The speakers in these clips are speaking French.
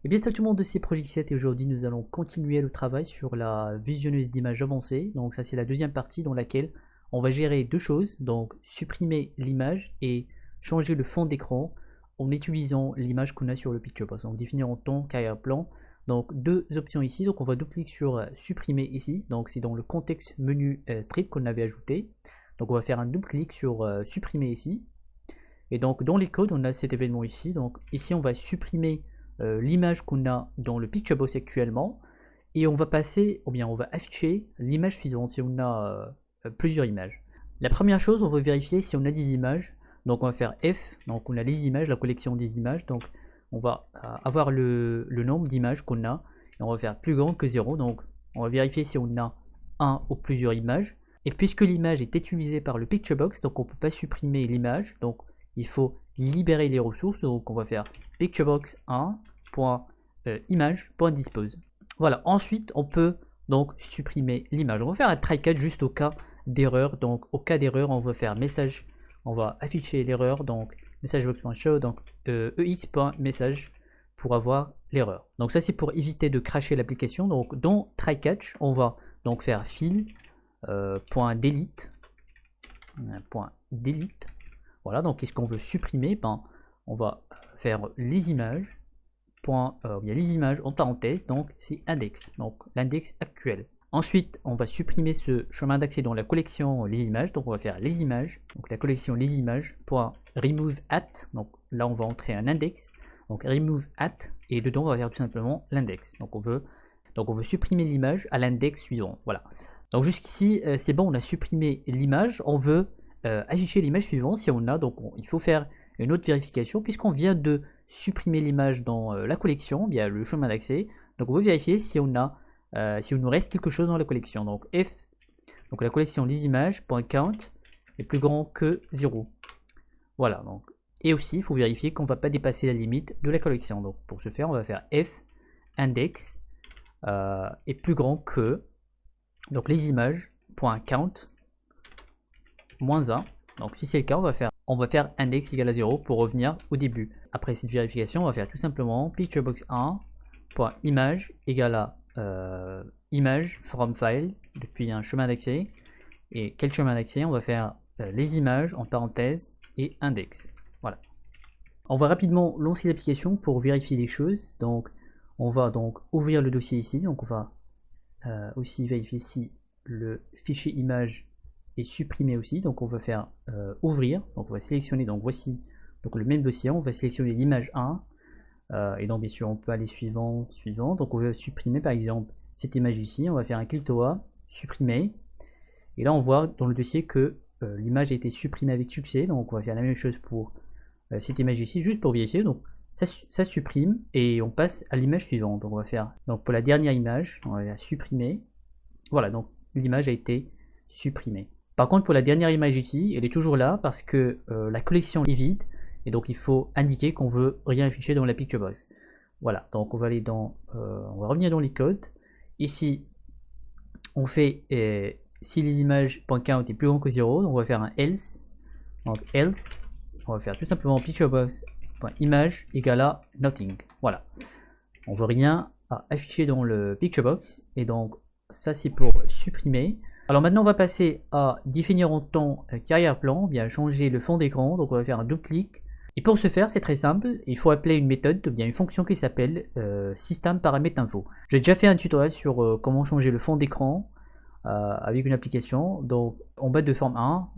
Et bien salut tout le monde de ces Project 7 et aujourd'hui nous allons continuer le travail sur la visionneuse d'images avancée. Donc ça c'est la deuxième partie dans laquelle on va gérer deux choses, donc supprimer l'image et changer le fond d'écran en utilisant l'image qu'on a sur le Picturebox. Donc définir en temps qu'arrière-plan. Donc deux options ici, donc on va double-cliquer sur supprimer ici, donc c'est dans le contexte menu strip qu'on avait ajouté. Donc on va faire un double-clic sur supprimer ici. Et donc dans les codes on a cet événement ici, donc ici on va supprimer l'image qu'on a dans le Picturebox actuellement et on va passer, ou bien on va afficher l'image suivante si on a plusieurs images. La première chose, on va vérifier si on a des images, donc on va faire F, donc on a les images, la collection des images, donc on va avoir le nombre d'images qu'on a et on va faire plus grand que 0, donc on va vérifier si on a un ou plusieurs images. Et puisque l'image est utilisée par le Picturebox, donc on ne peut pas supprimer l'image, donc il faut libérer les ressources, donc on va faire Picturebox 1.image.dispose. Voilà, ensuite on peut donc supprimer l'image. On va faire un try catch juste au cas d'erreur, donc au cas d'erreur on va faire message, on va afficher l'erreur, donc messagebox.show, donc ex.message pour avoir l'erreur. Donc ça c'est pour éviter de crasher l'application. Donc dans try catch on va donc faire file .delete. Voilà, donc qu'est-ce qu'on veut supprimer? On va faire les images, les images en parenthèse, donc c'est index, donc l'index actuel. Ensuite, on va supprimer ce chemin d'accès dans la collection les images, donc on va faire les images, donc la collection les images, .remove at, donc là on va entrer un index, donc remove at, et dedans on va faire tout simplement l'index. Donc on veut supprimer l'image à l'index suivant, voilà. Donc jusqu'ici c'est bon, on a supprimé l'image, on veut afficher l'image suivante si on a, donc il faut faire une autre vérification puisqu'on vient de supprimer l'image dans la collection via le chemin d'accès. Donc on veut vérifier si on a si nous reste quelque chose dans la collection. Donc f, donc la collection des images .count est plus grand que 0. Voilà, donc et aussi il faut vérifier qu'on ne va pas dépasser la limite de la collection. Donc pour ce faire on va faire f index est plus grand que, donc les images .count -1. Donc si c'est le cas, on va faire index égale à 0 pour revenir au début. Après cette vérification, on va faire tout simplement picturebox1.image égale à image from file depuis un chemin d'accès. Et quel chemin d'accès? On va faire les images en parenthèse et index. Voilà. On va rapidement lancer l'application pour vérifier les choses. Donc on va donc ouvrir le dossier ici. Donc on va aussi vérifier si le fichier image est supprimé aussi. Donc on va faire ouvrir, donc on va sélectionner, donc voici donc le même dossier, on va sélectionner l'image 1 et donc bien sûr on peut aller suivant, donc on va supprimer par exemple cette image ici, on va faire un clic droit, supprimer, et là on voit dans le dossier que l'image a été supprimée avec succès. Donc on va faire la même chose pour cette image ici, juste pour vérifier. Donc ça supprime et on passe à l'image suivante. Donc on va faire, donc pour la dernière image, on va supprimer, voilà, donc l'image a été supprimée. Par contre pour la dernière image ici, elle est toujours là parce que la collection est vide et donc il faut indiquer qu'on veut rien afficher dans la Picturebox. Voilà, donc on va aller dans, on va revenir dans les codes. Ici on fait si les images .count est plus grand que 0, donc on va faire un else. Donc else, on va faire tout simplement Picturebox.image égale à nothing. Voilà, on veut rien afficher dans le Picturebox et donc ça c'est pour supprimer. Alors maintenant on va passer à définir en temps qu'arrière-plan, bien changer le fond d'écran. Donc on va faire un double clic et pour ce faire c'est très simple, il faut appeler une méthode, bien une fonction qui s'appelle system paramètre info. J'ai déjà fait un tutoriel sur comment changer le fond d'écran avec une application. Donc en bas de forme 1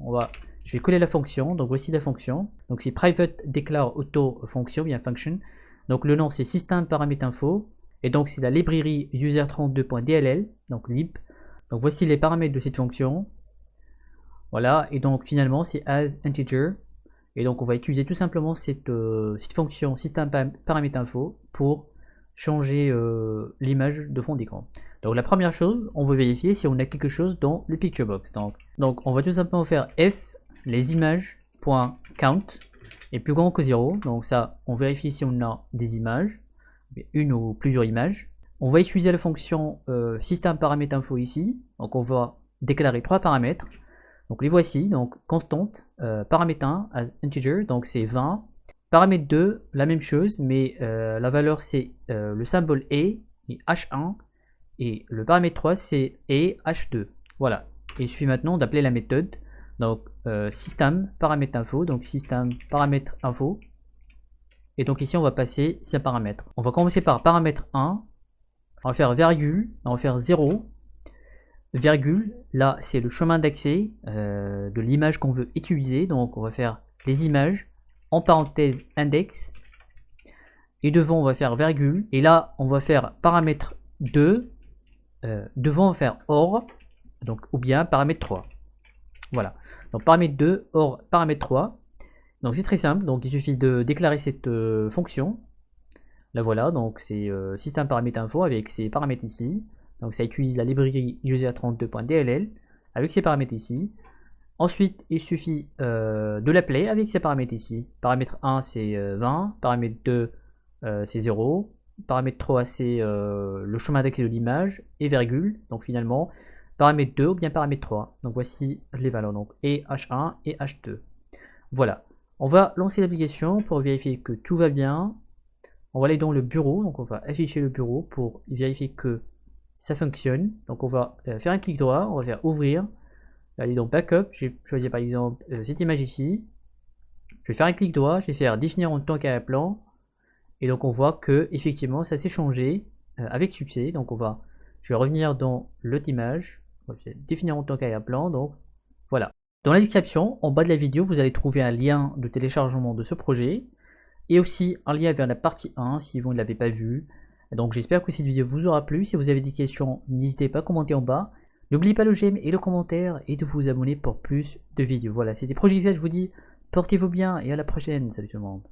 je vais coller la fonction. Donc voici la fonction, donc c'est private declare auto fonction, bien function. Donc le nom c'est system paramètre info et donc c'est la librairie user32.dll, donc lib. Donc voici les paramètres de cette fonction. Voilà, et donc finalement c'est as integer. Et donc on va utiliser tout simplement cette fonction system paramètre info pour changer l'image de fond d'écran. Donc la première chose, on veut vérifier si on a quelque chose dans le Picturebox. Donc on va tout simplement faire f les images.count est plus grand que 0. Donc ça, on vérifie si on a des images, une ou plusieurs images. On va utiliser la fonction system paramètre info ici. Donc on va déclarer trois paramètres. Donc les voici, donc constante, paramètre 1 as integer, donc c'est 20, Paramètre 2, la même chose, mais la valeur c'est le symbole et H1, et le paramètre 3 c'est et H2. Voilà, et il suffit maintenant d'appeler la méthode, donc système paramètre info, donc système paramètre info, et donc ici on va passer ces paramètres. On va commencer par paramètre 1, on va faire virgule, on va faire 0, virgule, là c'est le chemin d'accès de l'image qu'on veut utiliser, donc on va faire les images, en parenthèse index, et devant on va faire virgule, et là on va faire paramètre 2, devant on va faire or, donc ou bien paramètre 3. Voilà, donc paramètre 2, or paramètre 3. Donc c'est très simple, donc il suffit de déclarer cette fonction. Là voilà, donc c'est système paramètre info avec ses paramètres ici. Donc ça utilise la librairie user32.dll avec ses paramètres ici. Ensuite, il suffit de l'appeler avec ses paramètres ici. Paramètre 1 c'est 20, paramètre 2 c'est 0, paramètre 3 c'est le chemin d'accès de l'image et virgule. Donc finalement, paramètre 2 ou bien paramètre 3. Donc voici les valeurs, donc et H1 et H2. Voilà. On va lancer l'application pour vérifier que tout va bien. On va aller dans le bureau, donc on va afficher le bureau pour vérifier que ça fonctionne. Donc on va faire un clic droit, on va faire ouvrir, aller dans backup, j'ai choisi par exemple cette image ici. Je vais faire un clic droit, je vais faire définir en tant qu'arrière-plan, et donc on voit que effectivement ça s'est changé avec succès. Donc je vais revenir dans l'autre image, on va définir en tant qu'arrière-plan, donc voilà. Dans la description, en bas de la vidéo, vous allez trouver un lien de téléchargement de ce projet et aussi un lien vers la partie 1 si vous ne l'avez pas vu. Donc j'espère que cette vidéo vous aura plu. Si vous avez des questions, n'hésitez pas à commenter en bas. N'oubliez pas le j'aime et le commentaire et de vous abonner pour plus de vidéos. Voilà, c'était Projet X, je vous dis portez-vous bien et à la prochaine. Salut tout le monde.